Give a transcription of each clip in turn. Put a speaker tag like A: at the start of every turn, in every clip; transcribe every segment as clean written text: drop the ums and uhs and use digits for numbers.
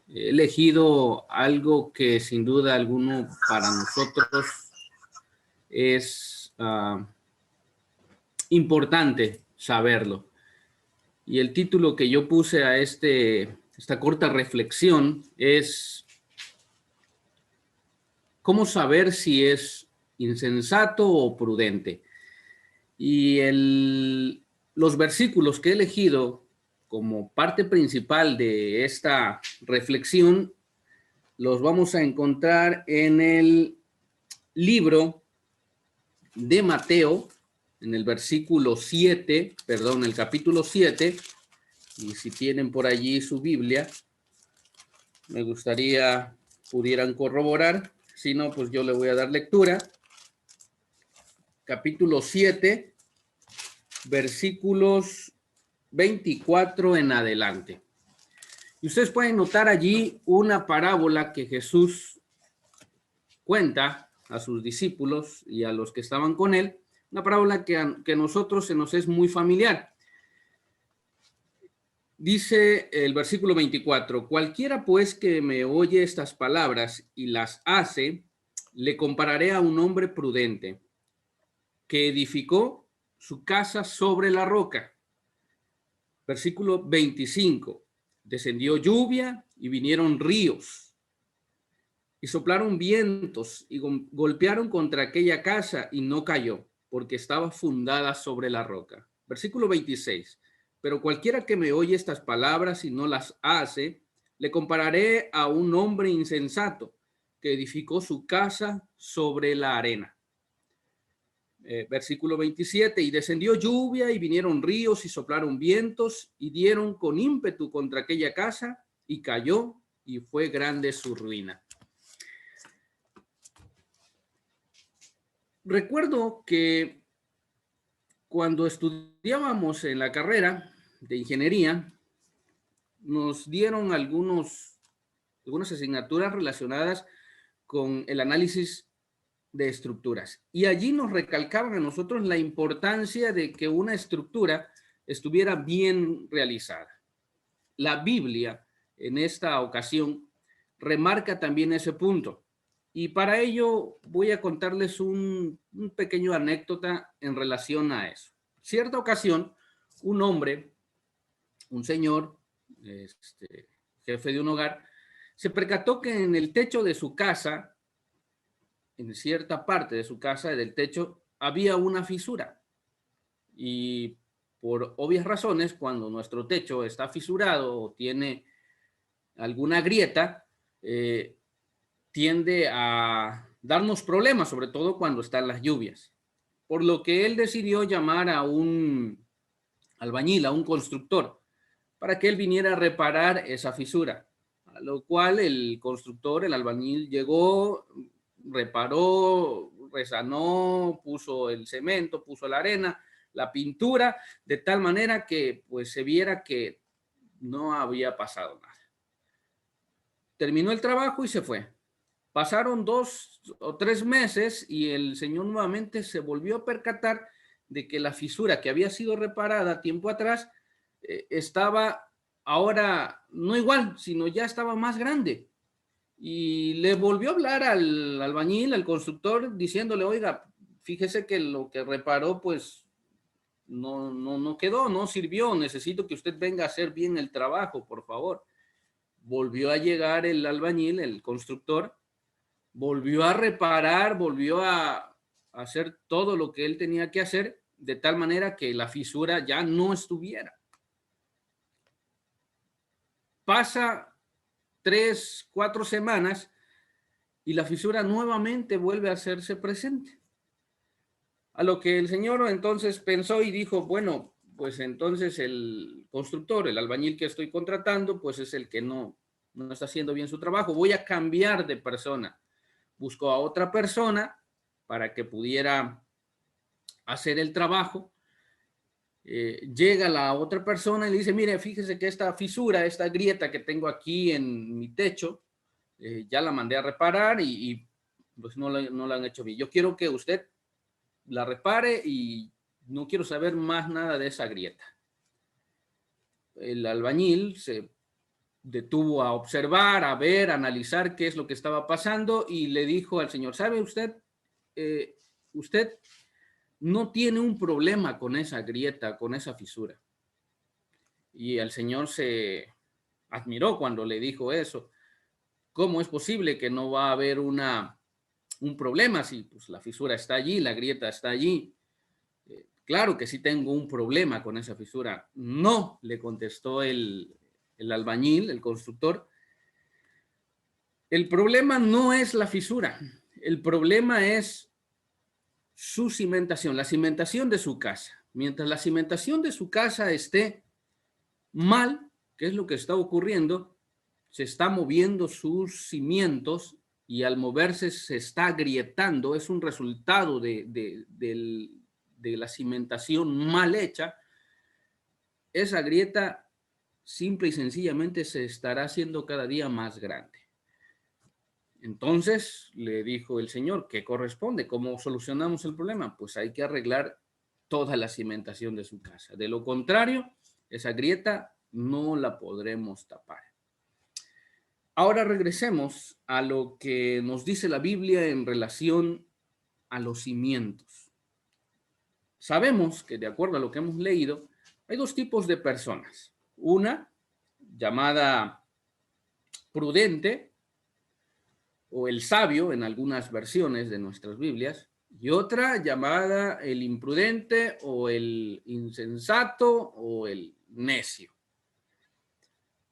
A: he elegido algo que sin duda alguno para nosotros es importante saberlo. Y el título que yo puse a esta corta reflexión es ¿cómo saber si es insensato o prudente? Y los versículos que he elegido como parte principal de esta reflexión los vamos a encontrar en el libro de Mateo, en el el capítulo 7, y si tienen por allí su Biblia, me gustaría pudieran corroborar, si no, pues yo le voy a dar lectura. Capítulo 7, versículos 24 en adelante. Y ustedes pueden notar allí una parábola que Jesús cuenta a sus discípulos y a los que estaban con él, una parábola que a nosotros se nos es muy familiar. Dice el versículo 24, cualquiera pues que me oye estas palabras y las hace, le compararé a un hombre prudente que edificó su casa sobre la roca. Versículo 25, descendió lluvia y vinieron ríos y soplaron vientos y golpearon contra aquella casa y no cayó, porque estaba fundada sobre la roca. Versículo 26. Pero cualquiera que me oye estas palabras y no las hace, le compararé a un hombre insensato que edificó su casa sobre la arena. Versículo 27. Y descendió lluvia y vinieron ríos y soplaron vientos y dieron con ímpetu contra aquella casa y cayó y fue grande su ruina. Recuerdo que cuando estudiábamos en la carrera de ingeniería, nos dieron algunas asignaturas relacionadas con el análisis de estructuras. Y allí nos recalcaban a nosotros la importancia de que una estructura estuviera bien realizada. La Biblia, en esta ocasión, remarca también ese punto. Y para ello voy a contarles un pequeño anécdota en relación a eso. Cierta ocasión, un hombre, un señor, jefe de un hogar, se percató que en el techo de su casa, en cierta parte de su casa, del techo, había una fisura. Y por obvias razones, cuando nuestro techo está fisurado o tiene alguna grieta, tiende a darnos problemas, sobre todo cuando están las lluvias. Por lo que él decidió llamar a un albañil, a un constructor, para que él viniera a reparar esa fisura. A lo cual el constructor, el albañil, llegó, reparó, resanó, puso el cemento, puso la arena, la pintura, de tal manera que pues se viera que no había pasado nada. Terminó el trabajo y se fue. Pasaron 2 o 3 meses y el señor nuevamente se volvió a percatar de que la fisura que había sido reparada tiempo atrás estaba ahora no igual, sino ya estaba más grande. Y le volvió a hablar al albañil, al constructor, diciéndole, oiga, fíjese que lo que reparó pues no quedó, no sirvió, necesito que usted venga a hacer bien el trabajo, por favor. Volvió a llegar el albañil, el constructor, volvió a reparar, volvió a hacer todo lo que él tenía que hacer, de tal manera que la fisura ya no estuviera. Pasa 3, 4 semanas y la fisura nuevamente vuelve a hacerse presente. A lo que el señor entonces pensó y dijo, bueno, pues entonces el constructor, el albañil que estoy contratando, pues es el que no está haciendo bien su trabajo. Voy a cambiar de persona. Buscó a otra persona para que pudiera hacer el trabajo. Llega la otra persona y le dice, mire, fíjese que esta fisura, esta grieta que tengo aquí en mi techo, ya la mandé a reparar y pues no la han hecho bien. Yo quiero que usted la repare y no quiero saber más nada de esa grieta. El albañil se detuvo a observar, a ver, a analizar qué es lo que estaba pasando y le dijo al Señor, ¿sabe usted? Usted no tiene un problema con esa grieta, con esa fisura. Y el Señor se admiró cuando le dijo eso. ¿Cómo es posible que no va a haber un problema si pues, la fisura está allí, la grieta está allí? Claro que sí tengo un problema con esa fisura. No, le contestó el albañil, el constructor. El problema no es la fisura. El problema es su cimentación, la cimentación de su casa. Mientras la cimentación de su casa esté mal, ¿qué es lo que está ocurriendo? Se está moviendo sus cimientos y al moverse se está agrietando. Es un resultado de la cimentación mal hecha. Esa grieta simple y sencillamente se estará haciendo cada día más grande. Entonces le dijo el Señor, ¿qué corresponde? ¿Cómo solucionamos el problema? Pues hay que arreglar toda la cimentación de su casa. De lo contrario, esa grieta no la podremos tapar. Ahora regresemos a lo que nos dice la Biblia en relación a los cimientos. Sabemos que de acuerdo a lo que hemos leído, hay dos tipos de personas. Una llamada prudente, o el sabio en algunas versiones de nuestras Biblias, y otra llamada el imprudente o el insensato o el necio.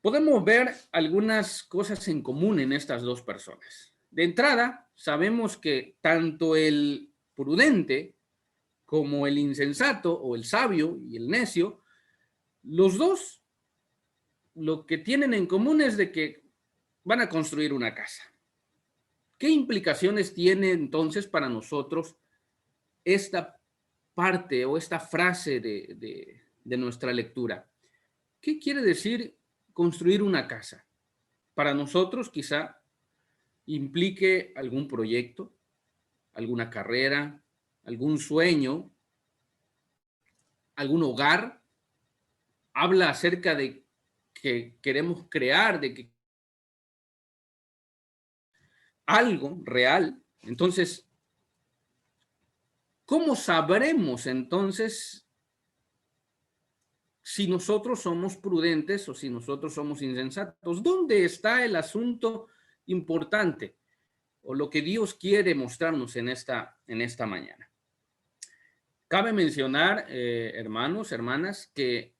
A: Podemos ver algunas cosas en común en estas dos personas. De entrada, sabemos que tanto el prudente como el insensato o el sabio y el necio, los dos lo que tienen en común es de que van a construir una casa. ¿Qué implicaciones tiene entonces para nosotros esta parte o esta frase de nuestra lectura? ¿Qué quiere decir construir una casa? Para nosotros quizá implique algún proyecto, alguna carrera, algún sueño, algún hogar. Habla acerca de que queremos crear, de que algo real. Entonces, ¿cómo sabremos entonces si nosotros somos prudentes o si nosotros somos insensatos? ¿Dónde está el asunto importante o lo que Dios quiere mostrarnos en esta mañana? Cabe mencionar, hermanos, hermanas, que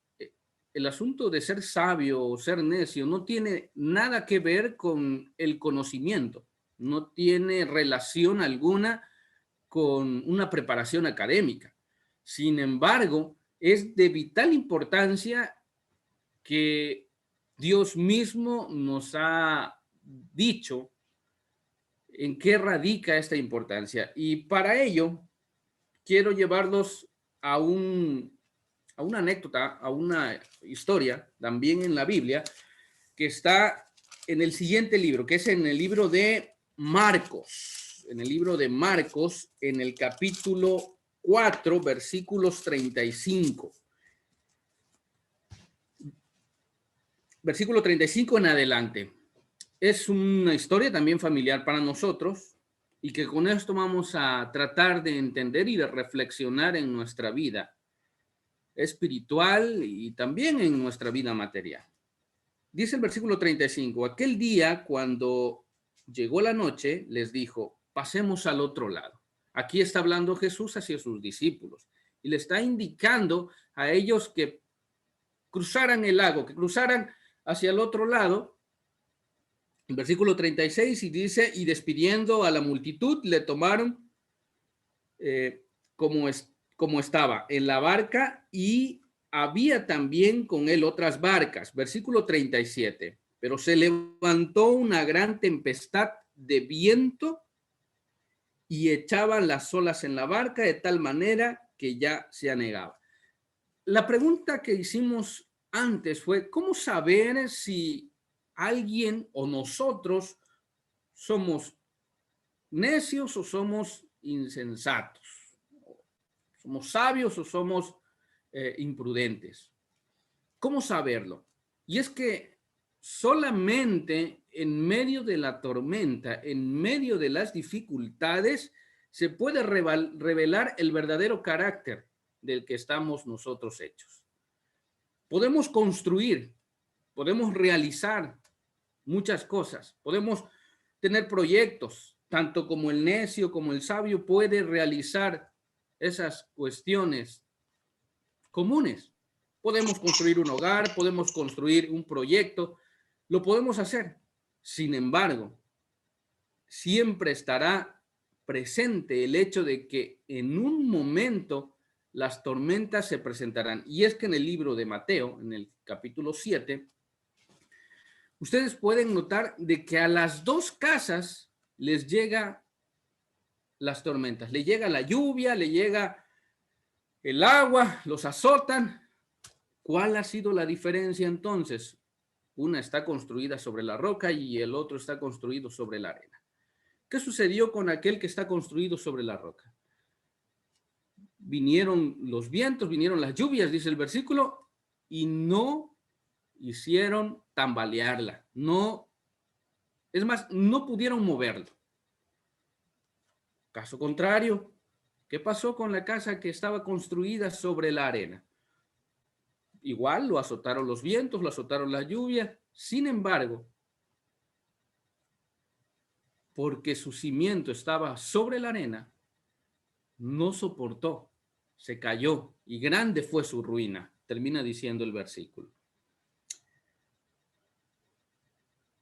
A: el asunto de ser sabio o ser necio no tiene nada que ver con el conocimiento, no tiene relación alguna con una preparación académica. Sin embargo, es de vital importancia que Dios mismo nos ha dicho en qué radica esta importancia. Y para ello, quiero llevarlos a una anécdota, a una historia, también en la Biblia, que está en el siguiente libro, que es en el libro de Marcos. En el libro de Marcos, en el capítulo 4, versículos 35. Versículo 35 en adelante. Es una historia también familiar para nosotros y que con esto vamos a tratar de entender y de reflexionar en nuestra vida espiritual y también en nuestra vida material. Dice el versículo 35, aquel día cuando llegó la noche, les dijo, pasemos al otro lado. Aquí está hablando Jesús hacia sus discípulos y le está indicando a ellos que cruzaran el lago, que cruzaran hacia el otro lado. El versículo 36 y dice, y despidiendo a la multitud, le tomaron como estaba en la barca y había también con él otras barcas. Versículo 37. Pero se levantó una gran tempestad de viento y echaban las olas en la barca de tal manera que ya se anegaba. La pregunta que hicimos antes fue, ¿cómo saber si alguien o nosotros somos necios o somos insensatos? ¿Somos sabios o somos imprudentes? ¿Cómo saberlo? Y es que solamente en medio de la tormenta, en medio de las dificultades, se puede revelar el verdadero carácter del que estamos nosotros hechos. Podemos construir, podemos realizar muchas cosas, podemos tener proyectos, tanto como el necio como el sabio puede realizar esas cuestiones comunes. Podemos construir un hogar, podemos construir un proyecto, lo podemos hacer. Sin embargo, siempre estará presente el hecho de que en un momento las tormentas se presentarán. Y es que en el libro de Mateo, en el capítulo 7, ustedes pueden notar de que a las dos casas les llega las tormentas. Le llega la lluvia, le llega el agua, los azotan. ¿Cuál ha sido la diferencia entonces? Una está construida sobre la roca y el otro está construido sobre la arena. ¿Qué sucedió con aquel que está construido sobre la roca? Vinieron los vientos, vinieron las lluvias, dice el versículo, y no hicieron tambalearla. No, es más, no pudieron moverlo. Caso contrario, ¿qué pasó con la casa que estaba construida sobre la arena? Igual lo azotaron los vientos, lo azotaron la lluvia. Sin embargo, porque su cimiento estaba sobre la arena, no soportó, se cayó y grande fue su ruina. Termina diciendo el versículo.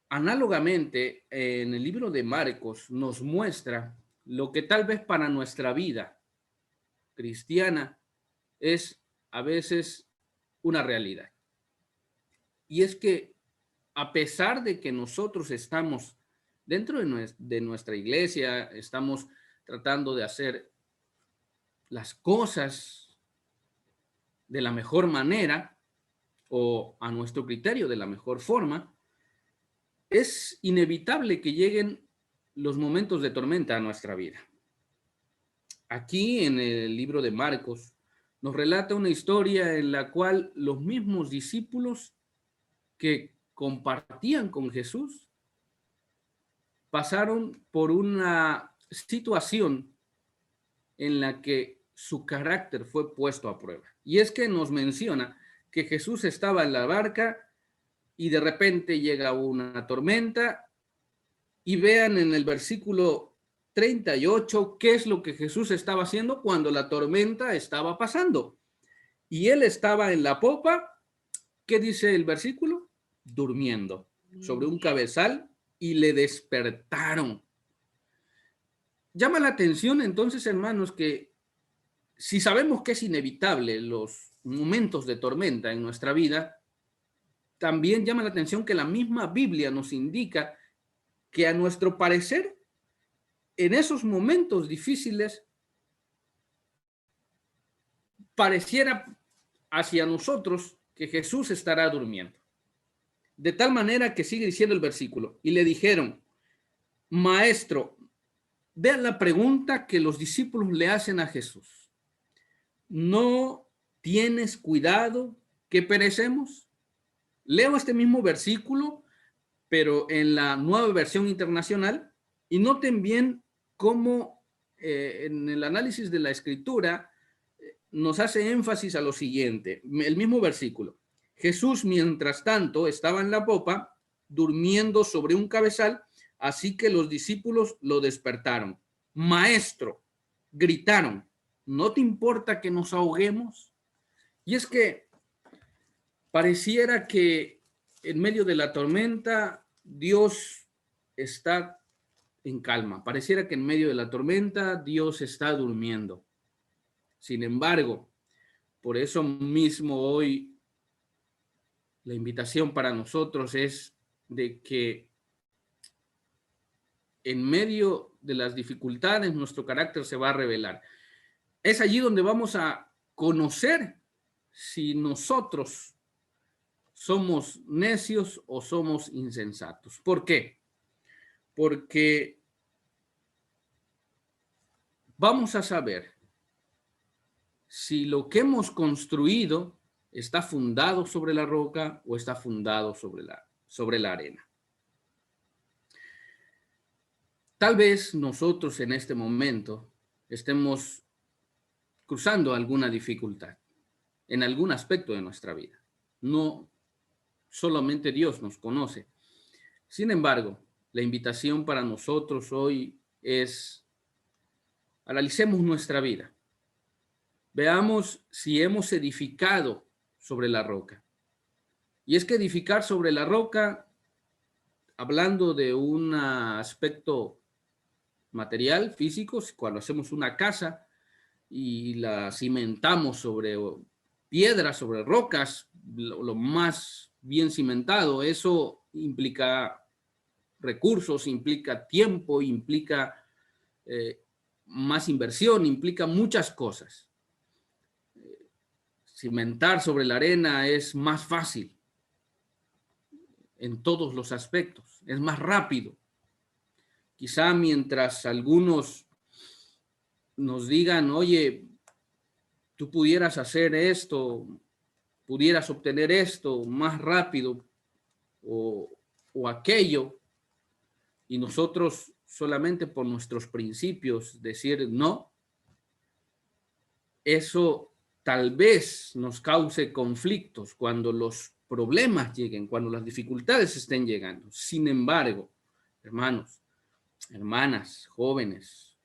A: Análogamente, en el libro de Marcos nos muestra lo que tal vez para nuestra vida cristiana es a veces una realidad. Y es que a pesar de que nosotros estamos dentro de nuestra iglesia, estamos tratando de hacer las cosas de la mejor manera o a nuestro criterio de la mejor forma, es inevitable que lleguen los momentos de tormenta a nuestra vida. Aquí en el libro de Marcos nos relata una historia en la cual los mismos discípulos que compartían con Jesús pasaron por una situación en la que su carácter fue puesto a prueba. Y es que nos menciona que Jesús estaba en la barca y de repente llega una tormenta y vean en el versículo 38 qué es lo que Jesús estaba haciendo cuando la tormenta estaba pasando. Y él estaba en la popa, ¿qué dice el versículo? Durmiendo sobre un cabezal y le despertaron. Llama la atención entonces, hermanos, que si sabemos que es inevitable los momentos de tormenta en nuestra vida, también llama la atención que la misma Biblia nos indica que a nuestro parecer, en esos momentos difíciles, pareciera hacia nosotros que Jesús estará durmiendo. De tal manera que sigue diciendo el versículo, y le dijeron, Maestro, vean la pregunta que los discípulos le hacen a Jesús. ¿No tienes cuidado que perecemos? Leo este mismo versículo, pero en la Nueva Versión Internacional, y noten bien cómo en el análisis de la Escritura nos hace énfasis a lo siguiente, el mismo versículo. Jesús, mientras tanto, estaba en la popa, durmiendo sobre un cabezal, así que los discípulos lo despertaron. Maestro, gritaron, ¿no te importa que nos ahoguemos? Y es que pareciera que en medio de la tormenta Dios está en calma. Pareciera que en medio de la tormenta Dios está durmiendo. Sin embargo, por eso mismo hoy la invitación para nosotros es de que en medio de las dificultades nuestro carácter se va a revelar. Es allí donde vamos a conocer si nosotros somos necios o somos insensatos. ¿Por qué? Porque vamos a saber si lo que hemos construido está fundado sobre la roca o está fundado sobre sobre la arena. Tal vez nosotros en este momento estemos cruzando alguna dificultad en algún aspecto de nuestra vida. No solamente Dios nos conoce. Sin embargo, la invitación para nosotros hoy es: analicemos nuestra vida. Veamos si hemos edificado sobre la roca. Y es que edificar sobre la roca, hablando de un aspecto material, físico, cuando hacemos una casa y la cimentamos sobre piedras, sobre rocas, lo más bien cimentado, eso implica recursos, implica tiempo, implica más inversión, implica muchas cosas. Cimentar sobre la arena es más fácil en todos los aspectos, es más rápido. Quizá mientras algunos nos digan, oye, tú pudieras hacer esto, pudieras obtener esto más rápido o aquello, y nosotros solamente por nuestros principios decir no, eso tal vez nos cause conflictos cuando los problemas lleguen, cuando las dificultades estén llegando. Sin embargo, hermanos, hermanas, jóvenes,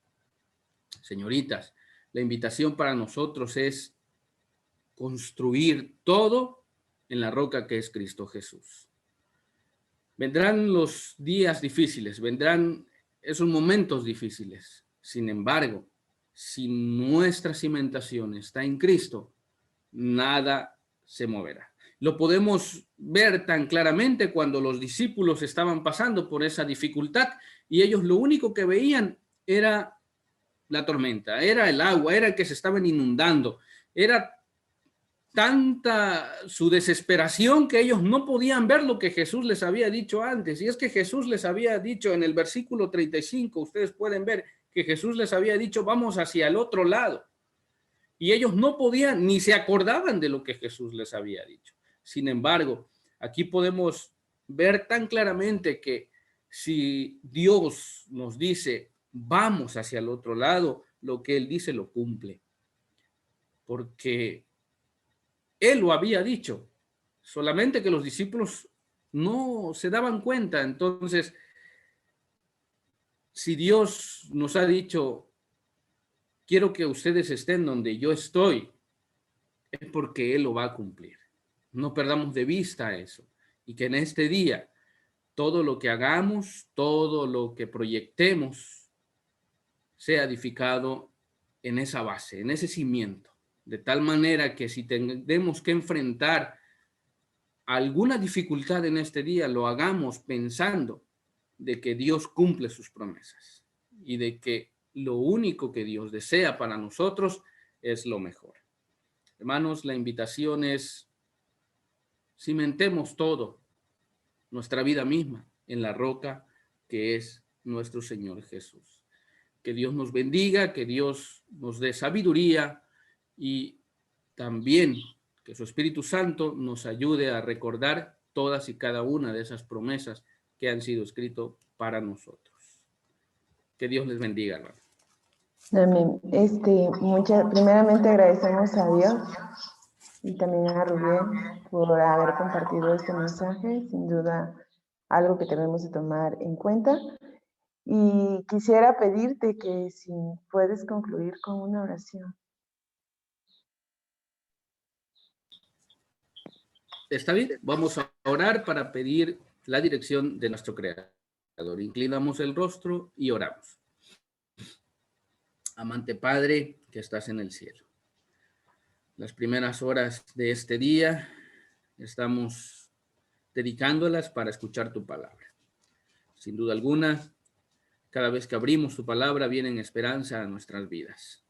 A: señoritas, la invitación para nosotros es construir todo en la roca que es Cristo Jesús. Vendrán los días difíciles, vendrán esos momentos difíciles. Sin embargo, si nuestra cimentación está en Cristo, nada se moverá. Lo podemos ver tan claramente cuando los discípulos estaban pasando por esa dificultad y ellos lo único que veían era la tormenta, era el agua, era el que se estaban inundando, era tanta su desesperación que ellos no podían ver lo que Jesús les había dicho antes. Y es que Jesús les había dicho en el versículo 35, ustedes pueden ver que Jesús les había dicho, vamos hacia el otro lado. Y ellos no podían, ni se acordaban de lo que Jesús les había dicho. Sin embargo, aquí podemos ver tan claramente que si Dios nos dice, vamos hacia el otro lado, lo que Él dice lo cumple. Porque Él lo había dicho, solamente que los discípulos no se daban cuenta. Entonces, si Dios nos ha dicho, quiero que ustedes estén donde yo estoy, es porque Él lo va a cumplir. No perdamos de vista eso. Y que en este día, todo lo que hagamos, todo lo que proyectemos, sea edificado en esa base, en ese cimiento. De tal manera que si tenemos que enfrentar alguna dificultad en este día, lo hagamos pensando de que Dios cumple sus promesas y de que lo único que Dios desea para nosotros es lo mejor. Hermanos, la invitación es: cimentemos todo, nuestra vida misma, en la roca que es nuestro Señor Jesús. Que Dios nos bendiga, que Dios nos dé sabiduría y también que su Espíritu Santo nos ayude a recordar todas y cada una de esas promesas que han sido escritas para nosotros. Que Dios les bendiga, hermano.
B: Amén. Primeramente agradecemos a Dios y también a Rubén por haber compartido este mensaje, sin duda algo que tenemos que tomar en cuenta. Y quisiera pedirte que si puedes concluir con una oración.
A: Está bien, vamos a orar para pedir la dirección de nuestro Creador. Inclinamos el rostro y oramos. Amante Padre que estás en el cielo, las primeras horas de este día estamos dedicándolas para escuchar tu palabra. Sin duda alguna, cada vez que abrimos tu palabra viene esperanza a nuestras vidas.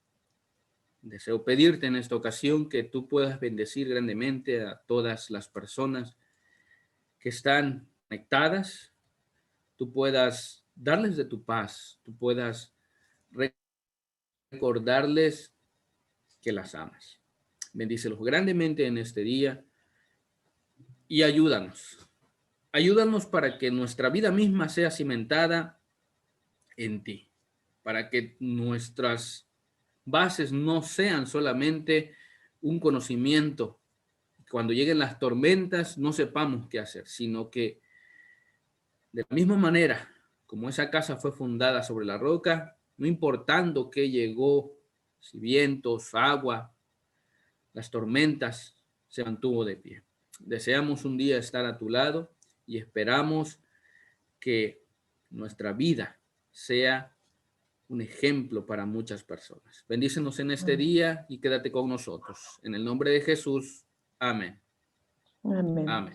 A: Deseo pedirte en esta ocasión que tú puedas bendecir grandemente a todas las personas que están conectadas, tú puedas darles de tu paz, tú puedas recordarles que las amas. Bendícelos grandemente en este día y ayúdanos Ayúdanos para que nuestra vida misma sea cimentada en ti, para que nuestras bases no sean solamente un conocimiento. Cuando lleguen las tormentas no sepamos qué hacer, sino que de la misma manera como esa casa fue fundada sobre la roca, no importando qué llegó, si vientos, agua, las tormentas, se mantuvo de pie. Deseamos un día estar a tu lado y esperamos que nuestra vida sea un ejemplo para muchas personas. Bendícenos en este día y quédate con nosotros. En el nombre de Jesús. Amén.
B: Amén.
A: Amén.